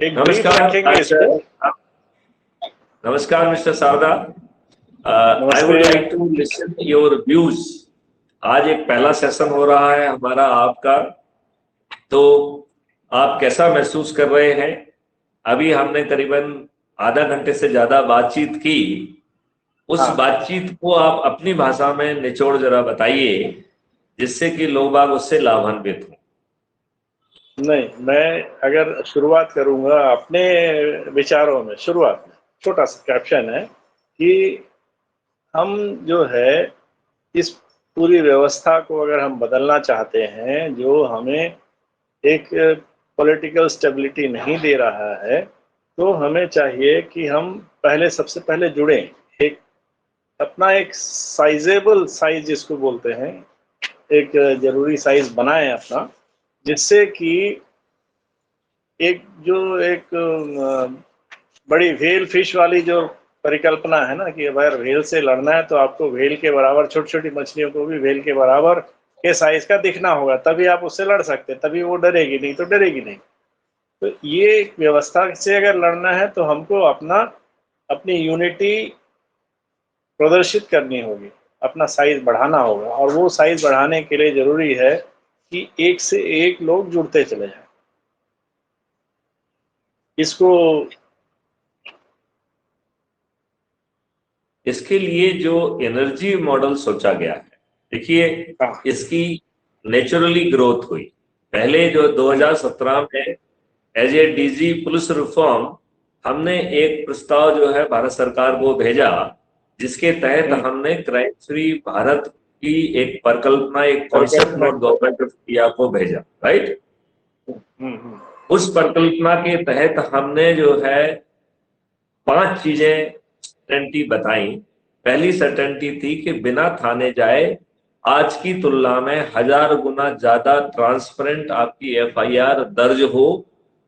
एक ब्रीफ नमस्कार रखेंगे इसको। नमस्कार मिस्टर सावदा। आई वुड नमस्ते। Like to listen your views. आज एक पहला सेशन हो रहा है हमारा आपका, तो आप कैसा महसूस कर रहे हैं? अभी हमने करीबन आधा घंटे से ज्यादा बातचीत की। उस हाँ, बातचीत को आप अपनी भाषा में निचोड़ जरा बताइए, जिससे कि लोग बाग उससे लाभान्वित हों। नहीं, मैं अगर शुरुआत करूंगा अपने विचारों में, शुरुआत में छोटा सा कैप्शन है कि हम जो है इस पूरी व्यवस्था को अगर हम बदलना चाहते हैं, जो हमें एक पॉलिटिकल स्टेबिलिटी नहीं दे रहा है, तो हमें चाहिए कि हम सबसे पहले जुड़ें। एक अपना एक साइजेबल साइज जिसको बोलते हैं, एक जरूरी साइज बनाएं अपना, जिससे कि एक बड़ी व्हेल फिश वाली जो परिकल्पना है ना, कि अगर व्हेल से लड़ना है तो आपको व्हेल के बराबर, छोटी छोटी मछलियों को भी व्हेल के बराबर के साइज का दिखना होगा, तभी आप उससे लड़ सकते हैं, तभी वो डरेगी, नहीं तो डरेगी नहीं। तो ये एक व्यवस्था से अगर लड़ना है तो हमको अपनी यूनिटी प्रदर्शित करनी होगी, अपना साइज बढ़ाना होगा, और वो साइज बढ़ाने के लिए जरूरी है कि एक से एक लोग जुड़ते चले जाएं। इसको इसके लिए जो एनर्जी मॉडल सोचा गया है, देखिए, हाँ, इसकी नेचुरली ग्रोथ हुई। पहले जो 2017 में as a DG police reform हमने एक प्रस्ताव जो है भारत सरकार को भेजा, जिसके तहत हमने क्राइम फ्री भारत की एक परिकल्पना, एक कॉन्सेप्ट परिकल्पना। नोट गवर्नमेंट ऑफ इंडिया को भेजा, राइट। हम्म। उस परिकल्पना के तहत हमने जो है 5 चीजें सर्टेनिटी बताई। पहली सर्टेनिटी थी कि बिना थाने जाए आज की तुलना में 1000 गुना ज्यादा ट्रांसपेरेंट आपकी एफआईआर दर्ज हो,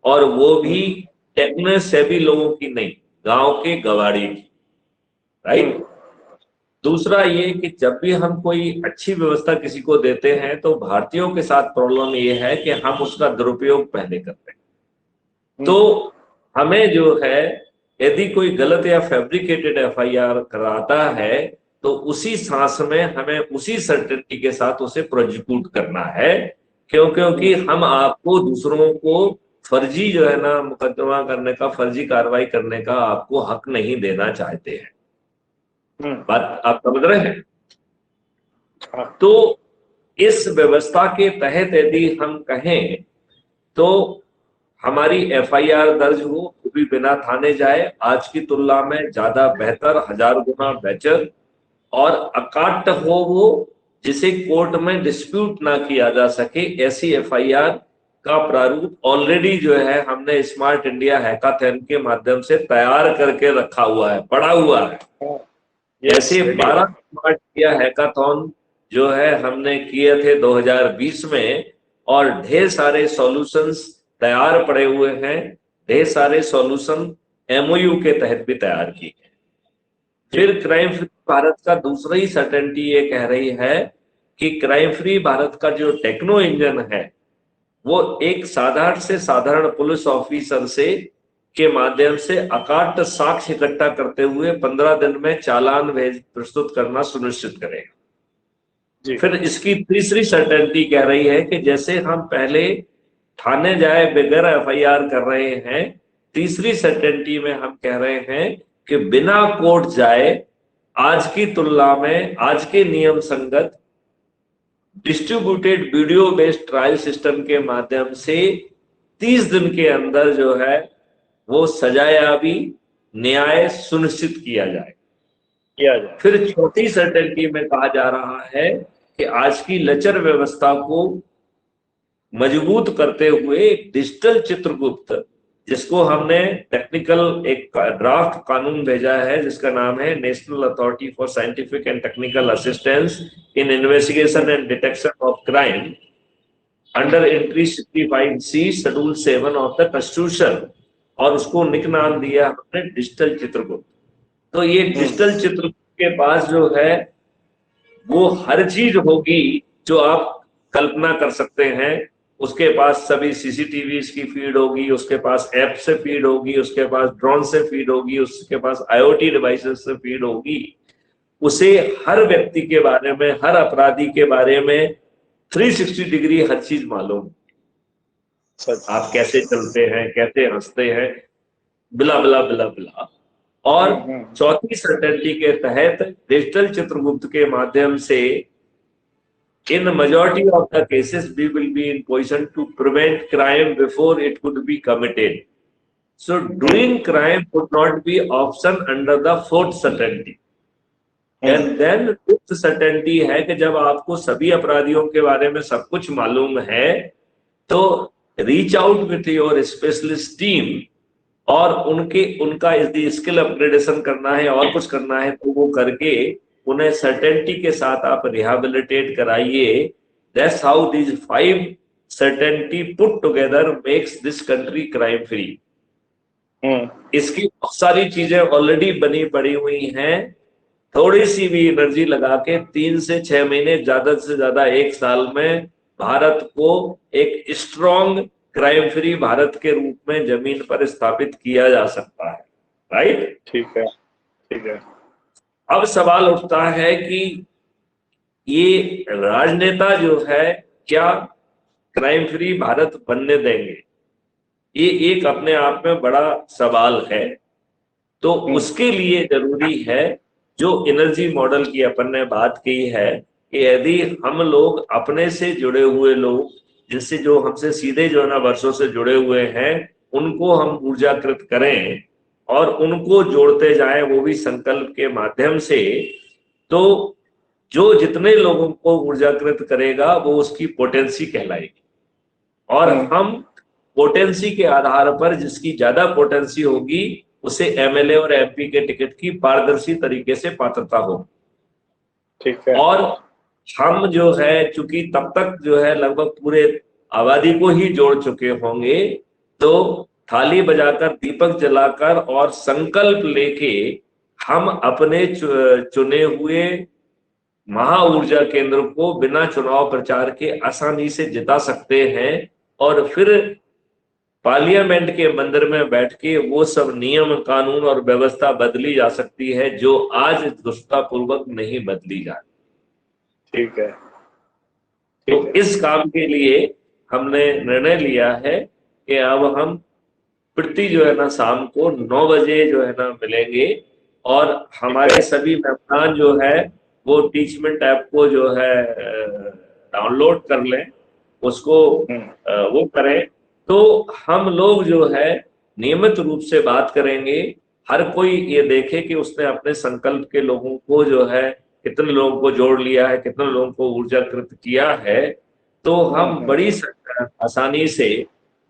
और वो भी टेक्नो सेवी लोगों की नहीं, गांव के गवाड़ी की, राइट। दूसरा ये कि जब भी हम कोई अच्छी व्यवस्था किसी को देते हैं तो भारतीयों के साथ प्रॉब्लम ये है कि हम उसका दुरुपयोग पहले करते हैं। तो हमें जो है, यदि कोई गलत या फैब्रिकेटेड एफआईआर कराता है तो उसी सांस में हमें उसी सर्टेनिटी के साथ उसे प्रोसिक्यूट करना है, क्योंकि हम आपको दूसरों को फर्जी जो है ना मुकदमा करने का, फर्जी कार्रवाई करने का आपको हक नहीं देना चाहते हैं। बात आप समझ रहे हैं? तो इस व्यवस्था के तहत यदि हम कहें तो हमारी एफआईआर दर्ज हो, वो भी बिना थाने जाए, आज की तुलना में ज्यादा बेहतर, 1000 गुना बेहतर, और अकाट्य हो वो, जिसे कोर्ट में डिस्प्यूट ना किया जा सके, ऐसी एफआईआर का प्रारूप ऑलरेडी जो है हमने स्मार्ट इंडिया हैकाथन के माध्यम से तैयार करके रखा हुआ है, पड़ा हुआ है। ऐसे 12 स्मार्ट इंडिया हैकाथन जो है हमने किए थे 2020 में, और ढेर सारे सॉल्यूशंस तैयार पड़े हुए हैं। ढेर सारे सॉल्यूशन एमओयू के तहत भी तैयार किए हैं। फिर क्राइम फ्री भारत का दूसरा ही सर्टेनिटी ये कह रही है कि क्राइम फ्री भारत का जो टेक्नो इंजन है, वो एक साधारण से साधारण पुलिस ऑफिसर से के माध्यम से अकाट्य साक्ष्य इकट्ठा करते हुए 15 दिन में चालान प्रस्तुत करना सुनिश्चित करेगा। फिर इसकी तीसरी सर्टेनिटी कह रही है कि जैसे हम पहले थाने जाए बगैर एफआईआर कर रहे हैं, तीसरी सर्टेनिटी में हम कह रहे हैं कि बिना कोर्ट जाए आज की तुलना में, आज के नियम संगत distributed video based trial system के माध्यम से 30 दिन के अंदर जो है वो सजायाबी, न्याय सुनिश्चित किया जाए। फिर चौथी सर्टेनिटी में कहा जा रहा है कि आज की लचर व्यवस्था को मजबूत करते हुए एक डिजिटल चित्रगुप्त, जिसको हमने टेक्निकल एक ड्राफ्ट कानून भेजा है, जिसका नाम है national authority for scientific and technical assistance in investigation and detection of crime, under entry 65C schedule 7 of the constitution, और उसको निक नाम दिया हमने डिजिटल चित्रगुप्त। तो ये डिजिटल चित्रगुप्त के पास जो है वो हर चीज होगी जो आप कल्पना कर सकते हैं। उसके पास सभी सीसीटीवी की फीड होगी, उसके पास ऐप से फीड होगी, उसके पास ड्रोन से फीड होगी, उसके पास आईओटी डिवाइसेस से फीड होगी। उसे हर व्यक्ति के बारे में, हर अपराधी के बारे में 360 डिग्री हर चीज मालूम। आप कैसे चलते हैं, कैसे हंसते हैं, बिला बिला बिला बिला। और चौथी सर्टेनिटी के तहत डिजिटल चित्रगुप्त के माध्यम से in majority of the cases we will be in position to prevent crime before it could be committed. So doing crime would not be option under the fourth certainty. And then fifth certainty है कि जब आपको सभी अपराधियों के बारे में सब कुछ मालूम है तो reach out with your specialist team और उनका यदि स्किल अपग्रेडेशन करना है और कुछ करना है तो वो करके उन्हें सर्टेनिटी के साथ आप रिहेबिलिटेट कराइए। That's how these 5 certainty put together makes this country crime free. इसकी बहुत सारी चीजें ऑलरेडी बनी पड़ी हुई हैं। थोड़ी सी भी एनर्जी लगा के 3 से 6 महीने, ज्यादा से ज्यादा 1 साल में भारत को एक स्ट्रॉन्ग क्राइम फ्री भारत के रूप में जमीन पर स्थापित किया जा सकता है। राइट? ठीक है, ठीक है। अब सवाल उठता है कि ये राजनेता जो है क्या क्राइम फ्री भारत बनने देंगे? ये एक अपने आप में बड़ा सवाल है। तो उसके लिए जरूरी है जो एनर्जी मॉडल की अपन ने बात की है कि यदि हम लोग अपने से जुड़े हुए लोग, जिससे जो हमसे सीधे जो है ना वर्षों से जुड़े हुए हैं, उनको हम ऊर्जाकृत करें और उनको जोड़ते जाएं, वो भी संकल्प के माध्यम से, तो जो जितने लोगों को ऊर्जाकृत करेगा वो उसकी पोटेंसी कहलाएगी। और हम पोटेंसी के आधार पर जिसकी ज्यादा पोटेंसी होगी उसे एमएलए और एमपी के टिकट की पारदर्शी तरीके से पात्रता होगी। ठीक है। और हम जो है चूंकि तब तक जो है लगभग पूरे आबादी को ही जोड़ चुके होंगे, तो थाली बजाकर, दीपक जलाकर और संकल्प लेके हम अपने चुने हुए महा ऊर्जा केंद्र को बिना चुनाव प्रचार के आसानी से जिता सकते हैं। और फिर पार्लियामेंट के मंदिर में बैठ के वो सब नियम, कानून और व्यवस्था बदली जा सकती है जो आज दुष्टतापूर्वक नहीं बदली जाती। ठीक है। तो इस काम के लिए हमने निर्णय लिया है कि अब हम प्रति जो है ना शाम को 9 बजे जो है ना मिलेंगे और हमारे सभी मेहमान जो है वो टीचमेंट ऐप को जो है डाउनलोड कर लें, उसको वो करें। तो हम लोग जो है नियमित रूप से बात करेंगे। हर कोई ये देखे कि उसने अपने संकल्प के लोगों को जो है कितने लोगों को जोड़ लिया है, कितने लोगों को ऊर्जाकृत किया है। तो हम बड़ी आसानी से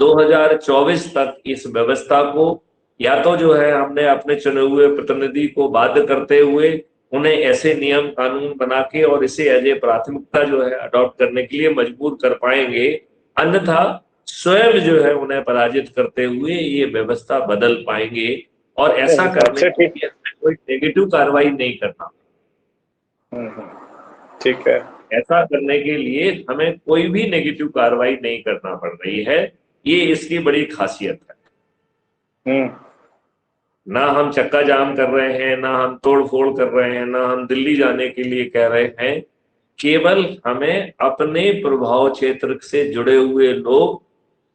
2024 तक इस व्यवस्था को या तो जो है हमने अपने चुने हुए प्रतिनिधि को बाध्य करते हुए उन्हें ऐसे नियम कानून बना के और इसे एज ए प्राथमिकता जो है अडॉप्ट करने के लिए मजबूर कर पाएंगे, अन्यथा स्वयं जो है उन्हें पराजित करते हुए ये व्यवस्था बदल पाएंगे। और ऐसा करने के लिए कोई नेगेटिव कार्रवाई नहीं करना। ठीक है। ऐसा करने के लिए हमें कोई भी नेगेटिव कार्रवाई नहीं करना पड़ रही है, ये इसकी बड़ी खासियत है। ना हम चक्का जाम कर रहे हैं, ना हम तोड़ फोड़ कर रहे हैं, ना हम दिल्ली जाने के लिए कह रहे हैं। केवल हमें अपने प्रभाव क्षेत्र से जुड़े हुए लोग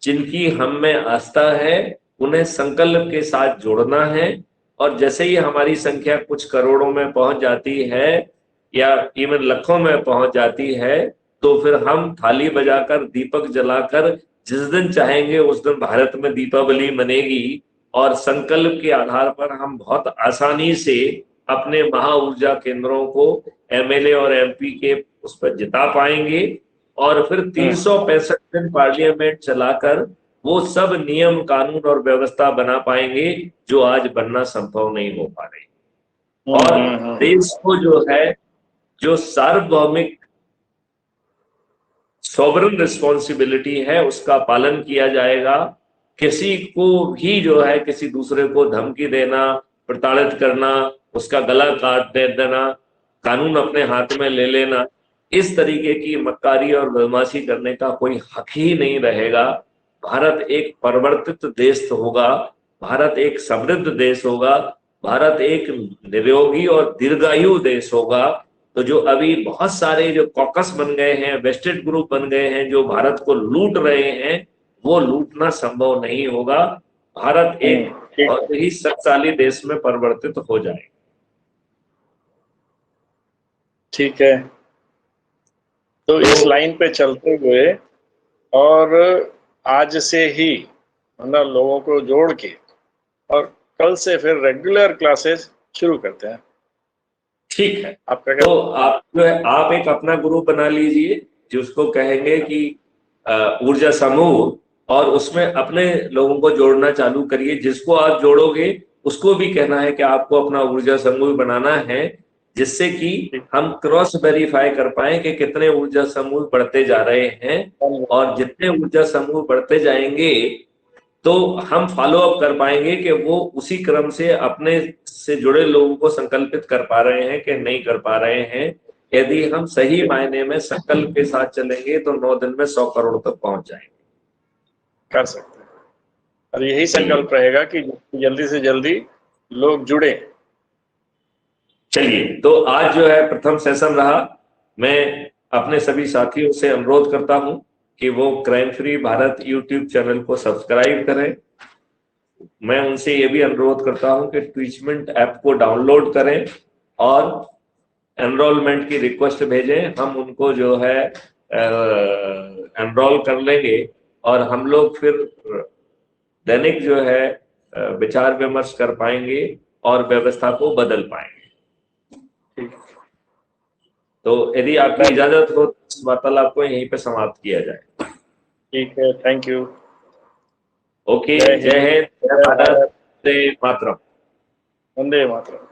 जिनकी हम में आस्था है उन्हें संकल्प के साथ जोड़ना है। और जैसे ही हमारी संख्या कुछ करोड़ों में पहुंच जाती है या इवन लाखों में पहुंच जाती है, तो फिर हम थाली बजाकर, दीपक जलाकर जिस दिन चाहेंगे उस दिन भारत में दीपावली मनेगी। और संकल्प के आधार पर हम बहुत आसानी से अपने महा ऊर्जा केंद्रों को एमएलए और एमपी के उस पर जिता पाएंगे। और फिर 365 दिन पार्लियामेंट चलाकर वो सब नियम, कानून और व्यवस्था बना पाएंगे जो आज बनना संभव नहीं हो पा रही। और देश को जो है जो सार्वभौमिक सॉवरेन रिस्पॉन्सिबिलिटी है उसका पालन किया जाएगा। किसी को भी जो है किसी दूसरे को धमकी देना, प्रताड़ित करना, उसका गला काट देना, कानून अपने हाथ में ले लेना, इस तरीके की मक्कारी और बदमाशी करने का कोई हक ही नहीं रहेगा। भारत एक परिवर्तित देश होगा, भारत एक समृद्ध देश होगा, भारत एक निरोगी और दीर्घायु देश होगा। तो जो अभी बहुत सारे जो कॉकस बन गए हैं, वेस्टेड ग्रुप बन गए हैं, जो भारत को लूट रहे हैं, वो लूटना संभव नहीं होगा। भारत एक ठीक है, बहुत ही शक्तिशाली देश में परिवर्तित हो जाएगा। ठीक है। तो इस लाइन पे चलते हुए और आज से ही मतलब लोगों को जोड़ के और कल से फिर रेगुलर क्लासेस शुरू करते हैं। ठीक है, आपका क्या? तो आप जो है आप एक अपना ग्रुप बना लीजिए जिसको कहेंगे कि ऊर्जा समूह, और उसमें अपने लोगों को जोड़ना चालू करिए। जिसको आप जोड़ोगे उसको भी कहना है कि आपको अपना ऊर्जा समूह बनाना है, जिससे कि हम क्रॉस वेरीफाई कर पाए कि कितने ऊर्जा समूह बढ़ते जा रहे हैं। और जितने ऊर्जा समूह बढ़ते जाएंगे तो हम फॉलो अप कर पाएंगे कि वो उसी क्रम से अपने से जुड़े लोगों को संकल्पित कर पा रहे हैं कि नहीं कर पा रहे हैं। यदि हम सही मायने में संकल्प के साथ चलेंगे तो 9 दिन में 100 करोड़ तक पहुंच जाएंगे। कर सकते हैं, और यही संकल्प रहेगा कि जल्दी से जल्दी लोग जुड़े। चलिए, तो आज जो है प्रथम सेशन रहा। मैं अपने सभी साथियों से अनुरोध करता हूं कि वो crime free Bharat YouTube channel को सब्सक्राइब करें। मैं उनसे ये भी अनुरोध करता हूं कि ट्वीचमेंट ऐप को डाउनलोड करें और एनरोलमेंट की रिक्वेस्ट भेजें। हम उनको जो है एनरोल कर लेंगे और हम लोग फिर दैनिक जो है विचार विमर्श कर पाएंगे और व्यवस्था को बदल पाएंगे। तो यदि आपकी इजाजत हो तो इस वार्तालाप को यहीं पे समाप्त किया जाए। ठीक है, थैंक यू। ओके, जय हिंद, जय भारत, वंदे मातरम। वंदे मातरम।